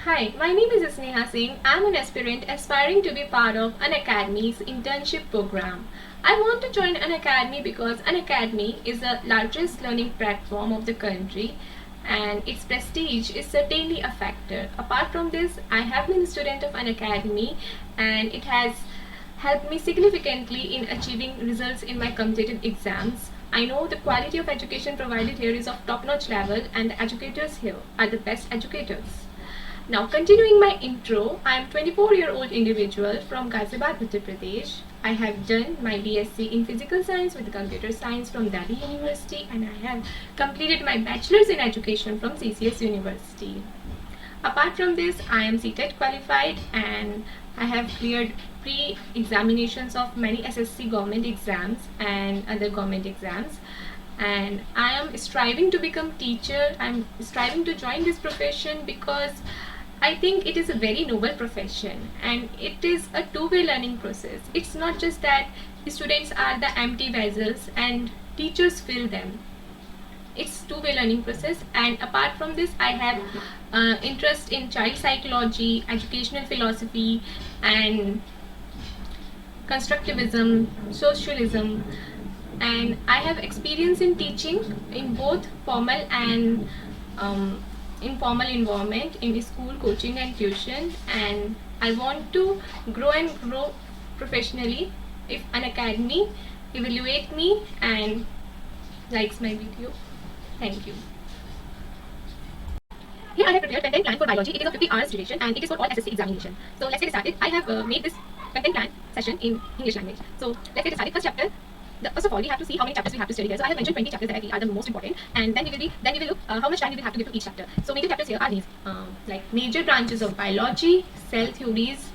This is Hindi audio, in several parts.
Hi, my name is Sneha Singh. I'm an aspirant aspiring to be part of Unacademy's internship program. I want to join Unacademy because Unacademy is the largest learning platform of the country and its prestige is certainly a factor. Apart from this, I have been a student of Unacademy and it has helped me significantly in achieving results in my competitive exams. I know the quality of education provided here is of top-notch level and the educators here are the best educators. Now continuing my intro, I am 24-year-old individual from Ghaziabad, Uttar Pradesh. I have done my BSc in Physical Science with Computer Science from Delhi University and I have completed my Bachelor's in Education from CCS University. Apart from this, I am CTET qualified and I have cleared pre-examinations of many SSC government exams and other government exams. And I am striving to become teacher. I'm striving to join this profession because I think it is a very noble profession and it is a two-way learning process. It's not just that students are the empty vessels and teachers fill them. It's two-way learning process, and apart from this I have interest in child psychology, educational philosophy and constructivism, socialism, and I have experience in teaching in both formal and informal environment in school, coaching and tuition, and I want to grow professionally if Unacademy evaluate me and likes my video. Thank you. Here I have prepared content plan for biology. It is of 50 hours duration and it is for all SSC examination. So let's get started. I have made this content plan session in English language. So let's get started. First chapter. First of all, we have to see how many chapters we have to study here. So I have mentioned 20 chapters that I feel are the most important, and then we will look how much time we will have to give to each chapter. So major chapters here are these, like major branches of biology, cell theories,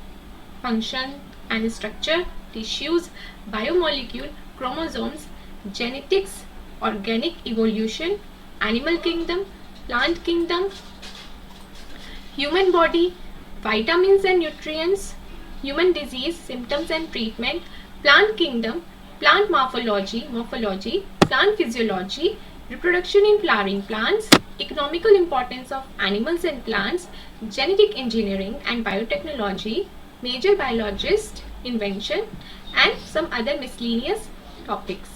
function and structure, tissues, biomolecule, chromosomes, genetics, organic evolution, animal kingdom, plant kingdom, human body, vitamins and nutrients, human disease, symptoms and treatment, plant kingdom, plant morphology, plant physiology, reproduction in flowering plants, economical importance of animals and plants, genetic engineering and biotechnology, major biologist, invention and some other miscellaneous topics.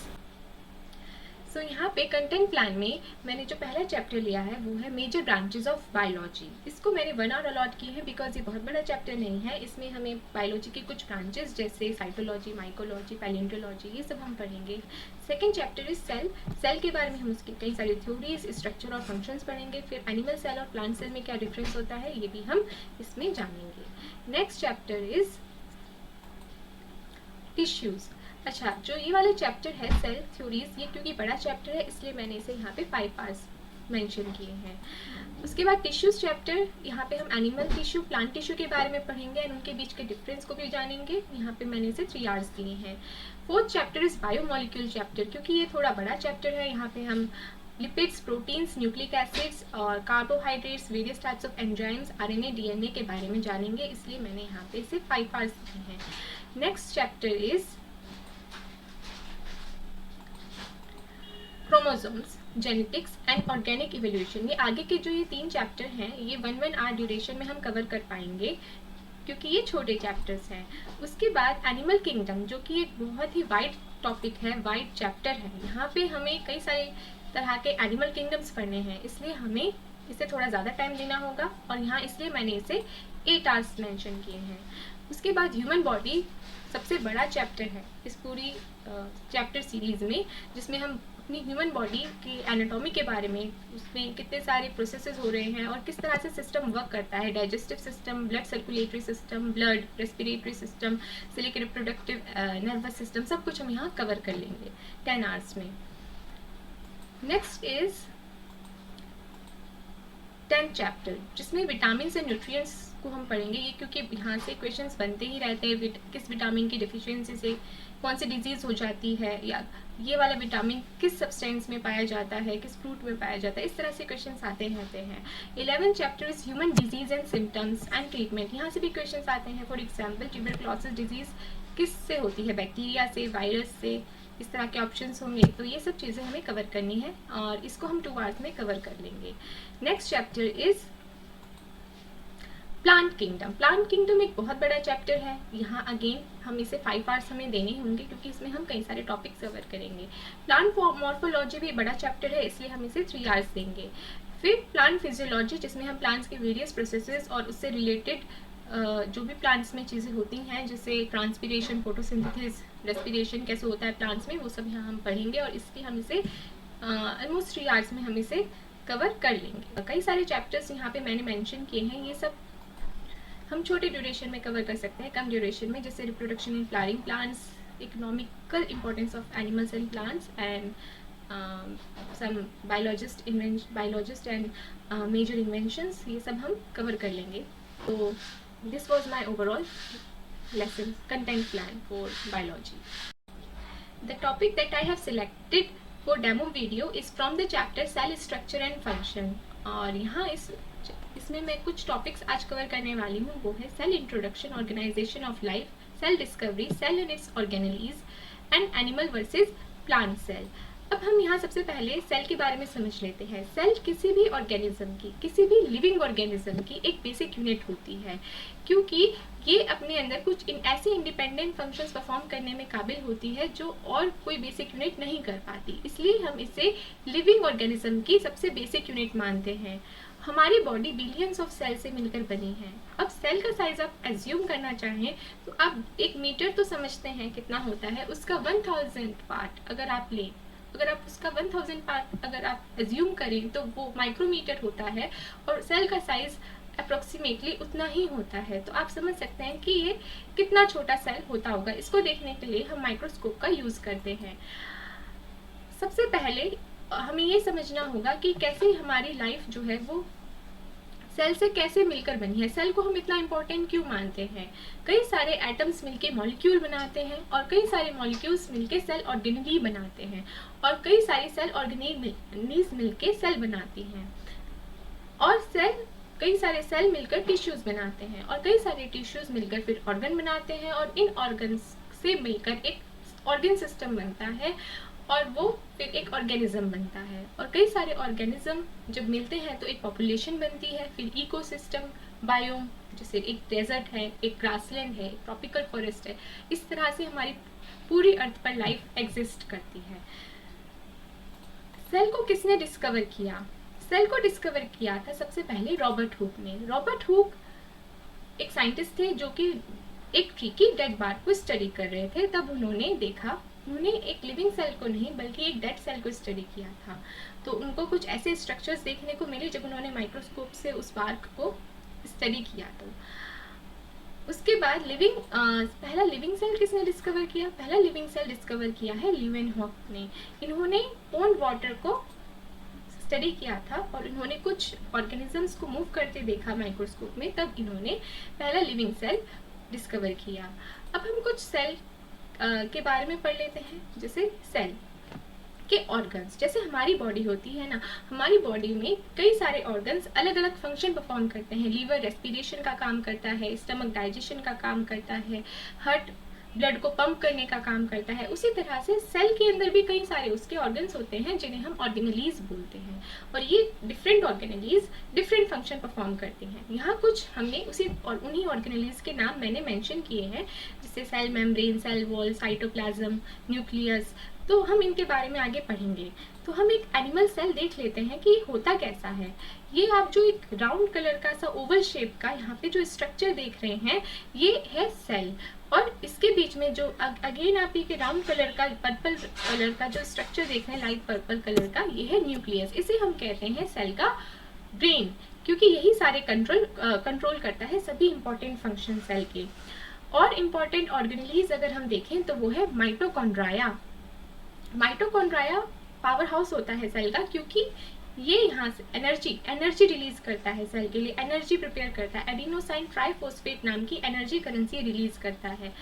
सो यहाँ पे कंटेंट प्लान में मैंने जो पहला चैप्टर लिया है वो है मेजर ब्रांचेस ऑफ बायोलॉजी. इसको मैंने 1 आवर अलॉट की है बिकॉज ये बहुत बड़ा चैप्टर नहीं है. इसमें हमें बायोलॉजी के कुछ ब्रांचेस जैसे साइटोलॉजी, माइकोलॉजी, पैलियोंटोलॉजी ये सब हम पढ़ेंगे. सेकेंड चैप्टर इज सेल के बारे में हम उसकी कई सारी थ्योरीज, स्ट्रक्चर और फंक्शंस पढ़ेंगे. फिर एनिमल सेल और प्लांट सेल में क्या डिफरेंस होता है ये भी हम इसमें जानेंगे. Next chapter is tissues. अच्छा, जो ये वाला चैप्टर है सेल थ्योरीज, ये क्योंकि बड़ा चैप्टर है इसलिए मैंने इसे यहाँ पे 5 पार्ट्स मेंशन किए हैं. उसके बाद टिश्यूज चैप्टर, यहाँ पे हम एनिमल टिश्यू, प्लांट टिश्यू के बारे में पढ़ेंगे और उनके बीच के डिफरेंस को भी जानेंगे. यहाँ पे मैंने इसे 3 आवर्स दिए हैं. Fourth chapter is biomolecule chapter. क्योंकि ये थोड़ा बड़ा चैप्टर है, यहाँ पे हम लिपिड्स, प्रोटीन्स, न्यूक्लिक एसिड्स और carbohydrates, various types of enzymes, RNA, DNA के बारे में जानेंगे, इसलिए मैंने यहाँ पे इसे 5 पार्ट्स दिए हैं. Next chapter is chromosomes, genetics and organic evolution. ये आगे के जो ये 3 चैप्टर हैं ये 1 आवर ड्यूरेशन में हम कवर कर पाएंगे क्योंकि ये छोटे चैप्टर्स हैं. उसके बाद एनिमल किंगडम, जो कि एक बहुत ही वाइड टॉपिक है, वाइड चैप्टर है. यहाँ पे हमें कई सारे तरह के एनिमल किंगडम्स पढ़ने हैं, इसलिए हमें इसे थोड़ा ज़्यादा टाइम देना होगा और यहाँ इसलिए मैंने इसे 8 आवर्स मेंशन किए हैं. उसके बाद ह्यूमन बॉडी सबसे बड़ा चैप्टर है इस पूरी चैप्टर सीरीज में, जिसमें हम अपनी ह्यूमन बॉडी की एनाटॉमी के बारे में, उसमें कितने सारे प्रोसेसेस हो रहे हैं और किस तरह से सिस्टम वर्क करता है, digestive system, blood circulatory system, blood respiratory system से लेकर रिप्रोडक्टिव नर्वस सिस्टम, सब कुछ हम यहाँ कवर कर लेंगे 10 आवर्स में. नेक्स्ट इज 10th चैप्टर, जिसमें विटामिन एंड न्यूट्रिएंट्स को हम पढ़ेंगे. ये क्योंकि यहाँ से क्वेश्चंस बनते ही रहते हैं, किस विटामिन की डिफिशियंसी से कौन सी डिजीज़ हो जाती है, या ये वाला विटामिन किस सब्सटेंस में पाया जाता है, किस फ्रूट में पाया जाता है, इस तरह से क्वेश्चंस आते रहते हैं. 11th chapter is human disease and symptoms and treatment. यहाँ से भी क्वेश्चंस आते हैं. फॉर एग्जाम्पल ट्यूबरक्लोसिस डिजीज़ किस से होती है, बैक्टीरिया से, वायरस से, इस तरह के ऑप्शंस होंगे. तो ये सब चीज़ें हमें कवर करनी है और इसको हम 2 आवर्स में कवर कर लेंगे. Next chapter is plant kingdom एक बहुत बड़ा चैप्टर है। यहाँ अगेन हम इसे 5 आवर्स हमें देने होंगे क्योंकि इसमें हम कई सारे टॉपिक्स कवर करेंगे। प्लांट मॉर्फोलॉजी भी बड़ा चैप्टर है, इसलिए हम इसे 3 आवर्स देंगे। फिर प्लांट फिजियोलॉजी, जिसमें हम प्लांट्स के वेरियस प्रोसेसेस और उससे रिलेटेड जो भी प्लांट्स में चीज़ें होती हैं, जैसे ट्रांसपीरेशन, फोटोसिंथेसिस, रेस्पिरेशन कैसे होता है प्लांट्स में, वो सब यहाँ हम पढ़ेंगे और इसके हम इसे ऑलमोस्ट 3 आवर्स में हम इसे कवर कर लेंगे। कई सारे चैप्टर्स यहाँ पे मैंने मेंशन किए हैं, ये सब हम छोटे ड्यूरेशन में कवर कर सकते हैं, कम ड्यूरेशन में, जैसे reproduction in flowering plants, economical importance of animals and plants, and some biologist and major inventions, ये सब हम कवर कर लेंगे। तो this was my overall lesson content plan for biology. The topic that I have selected for demo video is from the chapter cell structure and function, और यहाँ इसमें मैं कुछ टॉपिक्स आज कवर करने वाली हूँ, वो है cell introduction, organization of life, cell discovery, cell and its organelles, and animal versus plant cell. अब हम यहाँ सबसे पहले सेल के बारे में समझ लेते हैं। सेल किसी भी ऑर्गेनिज्म की, किसी भी लिविंग ऑर्गेनिज्म की एक बेसिक यूनिट होती है, क्योंकि ये अपने अंदर कुछ ऐसे इंडिपेंडेंट फंक्शंस परफॉर्म करने में काबिल होती है जो और कोई बेसिक यूनिट नहीं कर पाती, इसलिए हम इसे लिविंग ऑर्गेनिज्म की सबसे बेसिक यूनिट मानते हैं। हमारी बॉडी बिलियंस ऑफ सेल से मिलकर बनी है। अब सेल का साइज आप एज्यूम करना चाहें तो आप 1 मीटर तो समझते हैं कितना होता है, उसका 1000 पार्ट अगर आप लें, अगर आप उसका 1000 पार्ट अगर आप एज्यूम करें तो वो माइक्रोमीटर होता है, और सेल का साइज अप्रोक्सीमेटली उतना ही होता है। तो आप समझ सकते हैं कि ये कितना छोटा सेल होता होगा। इसको देखने के लिए हम माइक्रोस्कोप का यूज करते हैं। सबसे पहले हमें ये समझना होगा कि कैसे हमारी लाइफ जो है वो सेल से कैसे मिलकर बनी है। सेल को हम इतना इम्पोर्टेंट क्यों मानते हैं? कई सारे एटम्स मिलके मॉलिक्यूल बनाते हैं, और कई सारे मॉलिक्यूल्स मिलके सेल ऑर्गेनेली बनाते हैं, और कई सारी सेल ऑर्गेनेलीज मिलके सेल बनाती हैं, और कई सारे सेल मिलकर टिश्यूज बनाते हैं, और कई सारे टिश्यूज मिलकर फिर ऑर्गन बनाते हैं, और इन ऑर्गन्स से मिलकर एक ऑर्गन सिस्टम बनता है, और वो फिर एक ऑर्गेनिज्म बनता है। और कई सारे ऑर्गेनिज्म जब मिलते हैं तो एक पॉपुलेशन बनती है, फिर इकोसिस्टम, बायोम, जैसे एक डेजर्ट है, एक ग्रासलैंड है, ट्रॉपिकल फॉरेस्ट है। इस तरह से हमारी पूरी अर्थ पर लाइफ एग्जिस्ट करती है। सेल को किसने डिस्कवर किया? सेल को डिस्कवर किया था सबसे पहले रॉबर्ट हुक ने। रॉबर्ट हुक एक साइंटिस्ट थे जो कि एक ट्री की डेड बार्क को स्टडी कर रहे थे। तब उन्होंने देखा, उन्होंने एक लिविंग सेल को नहीं बल्कि एक डेड सेल को स्टडी किया था। तो उनको कुछ ऐसे स्ट्रक्चर्स देखने को मिले जब उन्होंने माइक्रोस्कोप से उस बार्क को स्टडी किया। तो उसके बाद पहला लिविंग सेल किसने डिस्कवर किया? पहला लिविंग सेल डिस्कवर किया है लीवेनहॉक ने। इन्होंने पोंड वाटर को स्टडी किया था और इन्होंने कुछ ऑर्गेनिजम्स को मूव करते देखा माइक्रोस्कोप में, तब इन्होंने पहला लिविंग सेल डिस्कवर किया। अब हम कुछ सेल के बारे में पढ़ लेते हैं। जैसे सेल के ऑर्गन्स, जैसे हमारी बॉडी होती है ना, हमारी बॉडी में कई सारे ऑर्गन्स अलग अलग फंक्शन परफॉर्म करते हैं। लीवर रेस्पिरेशन का काम करता है, स्टमक डाइजेशन का काम करता है, हार्ट ब्लड को पंप करने का काम करता है। उसी तरह से सेल के अंदर भी कई सारे उसके ऑर्गन्स होते हैं जिन्हें हम ऑर्गेनेलीज बोलते हैं, और ये different organelles different function perform करते हैं। यहाँ कुछ हमने उन्हीं ऑर्गेनेलीज के नाम मैंने मेंशन किए हैं, जैसे cell membrane, cell wall, cytoplasm, nucleus. तो हम इनके बारे में आगे पढ़ेंगे। तो हम एक एनिमल सेल देख लेते हैं कि होता कैसा है। ये आप जो एक राउंड कलर का सा ओवल शेप का यहाँ पे जो स्ट्रक्चर देख रहे हैं, ये है सेल, और इसके बीच में जो अगेन आप एक राउंड कलर का, पर्पल कलर का जो स्ट्रक्चर देख रहे हैं, लाइट पर्पल कलर का, ये है न्यूक्लियस। इसे हम कहते हैं सेल का ब्रेन, क्योंकि यही सारे कंट्रोल करता है सभी इंपॉर्टेंट फंक्शन सेल के। और इम्पॉर्टेंट ऑर्गेनेलीज अगर हम देखें तो वो है माइटोकॉन्ड्राया। माइटोकॉन्ड्राया पावर हाउस होता है सेल का, क्योंकि ये यहाँ से एनर्जी रिलीज करता है, सेल के लिए एनर्जी प्रिपेयर करता है। एडिनोसाइन ट्राइफॉस्फेट नाम की एनर्जी करेंसी रिलीज करता है।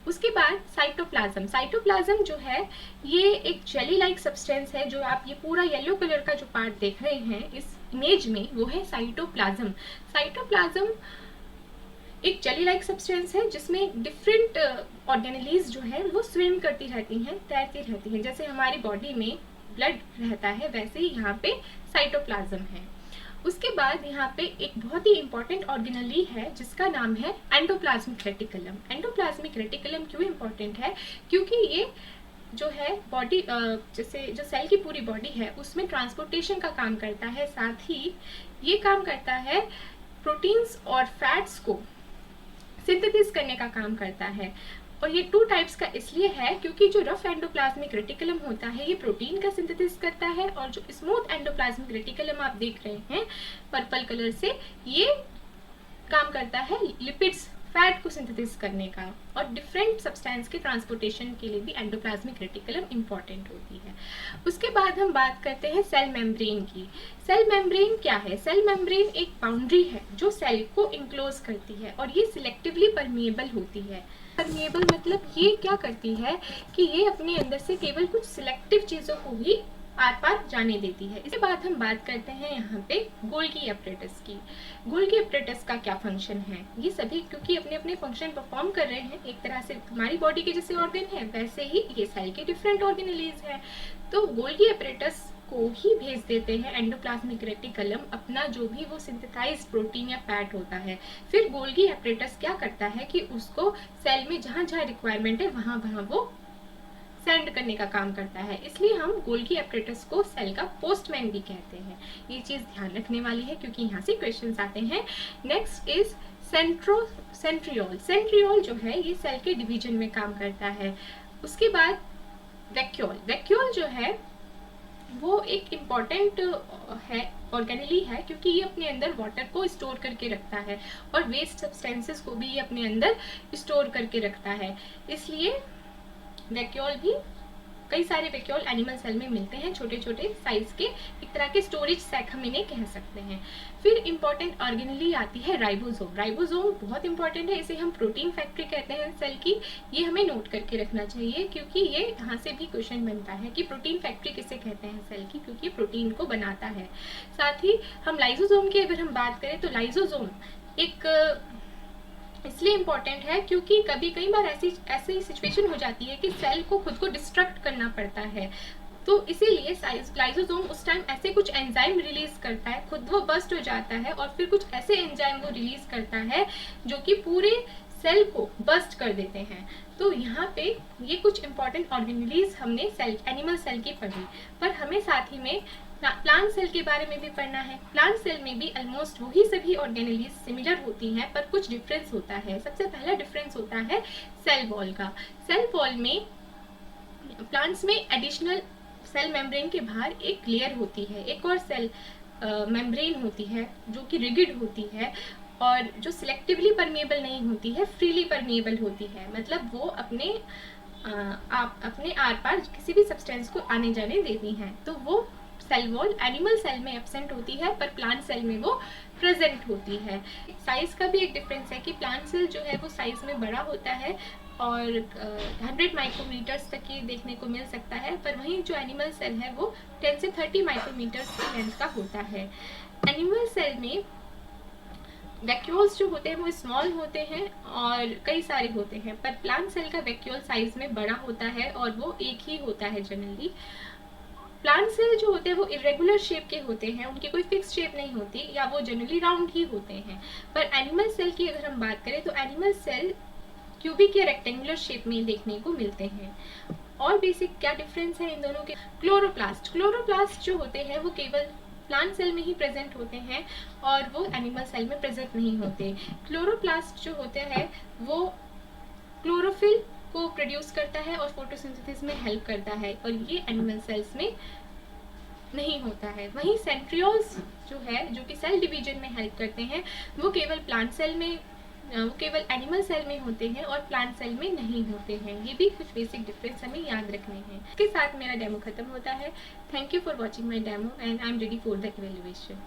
उसके बाद साइटोप्लाज्म जो है ये एक जेली लाइक सब्सटेंस है। जो आप ये पूरा येलो कलर का जो पार्ट देख रहे हैं इस इमेज में, वो है साइटोप्लाज्म। साइटोप्लाज्म एक जेली लाइक सब्सटेंस है जिसमें डिफरेंट ऑर्गेनेलीज जो है वो स्विम करती रहती हैं, तैरती रहती हैं। जैसे हमारी बॉडी में ब्लड रहता है, वैसे ही यहाँ पे साइटोप्लाज्म है। उसके बाद यहाँ पे एक बहुत ही इंपॉर्टेंट ऑर्गेनेली है जिसका नाम है एंडोप्लाज्मिक रेटिकुलम। एंडोप्लाज्मिक रेटिकुलम क्यों इंपॉर्टेंट है? क्योंकि ये जो है बॉडी, जैसे जो सेल की पूरी बॉडी है उसमें ट्रांसपोर्टेशन का काम करता है, साथ ही ये काम करता है प्रोटीन्स और फैट्स को सिंथेसिस करने का काम करता है। और ये 2 टाइप्स का इसलिए है क्योंकि जो रफ एंडोप्लाज्मिक रेटिकुलम होता है ये प्रोटीन का सिंथेसिस करता है, और जो स्मूथ एंडोप्लाज्मिक रेटिकुलम आप देख रहे हैं पर्पल कलर से, ये काम करता है लिपिड्स, फैट को सिंथेसिस करने का। और डिफरेंट सब्सटेंस के ट्रांसपोर्टेशन के लिए भी एंडोप्लाज्मिक रेटिकुलम इंपॉर्टेंट होती है। उसके बाद हम बात करते हैं सेल मेम्ब्रेन की। सेल मेम्ब्रेन क्या है? सेल मेम्ब्रेन एक बाउंड्री है जो सेल को इंक्लोज करती है, और ये सिलेक्टिवली परमिएबल होती है। परमिएबल मतलब ये क्या करती है कि ये अपने अंदर से केवल कुछ सिलेक्टिव चीज़ों को ही आर पार जाने देती है। इसके बाद हम बात करते हैं यहाँ पे गोल्गी एपरेटस की। गोल्गी एपरेटस का क्या फंक्शन है? ये सभी क्योंकि अपने अपने फंक्शन परफॉर्म कर रहे हैं, एक तरह से हमारी बॉडी के जैसे ऑर्गन है वैसे ही ये सेल के डिफरेंट ऑर्गेनेलीज हैं। तो गोल्गी एपरेटस को ही भेज देते हैं एंडोप्लाज्मिक रेटिकुलम अपना जो भी वो सिंथेसाइज्ड प्रोटीन या फैट होता है। फिर गोल्गी एपरेटस क्या करता है कि उसको सेल में जहाँ जहाँ रिक्वायरमेंट है वहाँ वहाँ वो सेंड करने का काम करता है। इसलिए हम गोल्गी एपरेटस को सेल का पोस्टमैन भी कहते हैं। ये चीज़ ध्यान रखने वाली है क्योंकि यहाँ से क्वेश्चंस आते हैं। Next is centriole. सेंट्रियोल जो है ये सेल के डिवीजन में काम करता है। उसके बाद वैक्यूल। वैक्यूल जो है वो एक इम्पॉर्टेंट है, ऑर्गेनेली है, क्योंकि ये अपने अंदर वाटर को स्टोर करके रखता है और वेस्ट सब्सटेंसेस को भी ये अपने अंदर स्टोर करके रखता है। इसलिए वैक्यूल भी, कई सारे वैक्यूल एनिमल सेल में मिलते हैं, छोटे छोटे साइज के, एक तरह के स्टोरेज सैक हम इन्हें कह सकते हैं। फिर इंपॉर्टेंट ऑर्गेनेली आती है राइबोसोम। राइबोसोम बहुत इंपॉर्टेंट है, इसे हम प्रोटीन फैक्ट्री कहते हैं सेल की। ये हमें नोट करके रखना चाहिए क्योंकि ये यहाँ से भी क्वेश्चन बनता है कि प्रोटीन फैक्ट्री किसे कहते हैं सेल की, क्योंकि प्रोटीन को बनाता है। साथ ही हम लाइसोसोम की अगर हम बात करें तो लाइसोसोम एक इसलिए इम्पॉर्टेंट है क्योंकि कई बार ऐसी सिचुएशन हो जाती है कि सेल को खुद को डिस्ट्रक्ट करना पड़ता है, तो इसीलिए लाइसोसोम उस टाइम ऐसे कुछ एंजाइम रिलीज करता है, खुद वो बस्ट हो जाता है और फिर कुछ ऐसे एंजाइम वो रिलीज करता है जो कि पूरे सेल को बस्ट कर देते हैं। तो यहाँ पे ये कुछ इंपॉर्टेंट ऑर्गेनेलीज हमने एनिमल सेल की पढ़ी, पर हमें साथ ही में प्लांट सेल के बारे में भी पढ़ना है। प्लांट सेल में भी ऑलमोस्ट वही सभी ऑर्गेनेलीज सिमिलर होती हैं, पर कुछ डिफरेंस होता है। सबसे पहला डिफरेंस होता है सेल वॉल का। सेल वॉल में प्लांट्स में एडिशनल सेल मेम्ब्रेन के बाहर एक लेयर होती है, एक और सेल मेम्ब्रेन होती है जो कि रिगिड होती है और जो सिलेक्टिवली परमिएबल नहीं होती है, फ्रीली परमिएबल होती है। मतलब वो अपने आर पार किसी भी सब्सटेंस को आने जाने देती हैं। तो वो सेल वॉल एनिमल सेल में एब्सेंट होती है, पर प्लांट सेल में वो प्रेजेंट होती है। साइज का भी एक डिफरेंस है कि प्लांट सेल जो है वो साइज में बड़ा होता है और 100 माइक्रोमीटर्स तक ये देखने को मिल सकता है, पर वहीं जो एनिमल सेल है वो 10 से 30 माइक्रोमीटर्स की लेंथ का होता है। एनिमल सेल में वैक्यूल्स जो होते हैं वो स्मॉल होते हैं और कई सारे होते हैं, पर प्लांट सेल का वैक्यूल साइज में बड़ा होता है और वो एक ही होता है जनरली। प्लांट सेल जो होते हैं वो इरेगुलर शेप के होते हैं, उनकी कोई फिक्स शेप नहीं होती या वो जनरली राउंड ही होते हैं। पर एनिमल सेल की अगर हम बात करें तो एनिमल सेल क्यूबिक या रेक्टेंगुलर शेप में देखने को मिलते हैं। और बेसिक क्या डिफरेंस है इन दोनों के? क्लोरोप्लास्ट जो होते हैं वो केवल प्लांट सेल में ही प्रेजेंट होते हैं और वो एनिमल सेल में प्रेजेंट नहीं होते। क्लोरोप्लास्ट जो होते हैं वो क्लोरोफिल को प्रोड्यूस करता है और फोटोसिंथेसिस में हेल्प करता है, और ये एनिमल सेल्स में नहीं होता है। वहीं सेंट्रियोल्स जो है, जो कि सेल डिवीजन में हेल्प करते हैं, वो केवल एनिमल सेल में होते हैं और प्लांट सेल में नहीं होते हैं। ये भी कुछ बेसिक डिफरेंस हमें याद रखने हैं। इसके साथ मेरा डेमो खत्म होता है। Thank you for watching my demo and I am ready for the evaluation.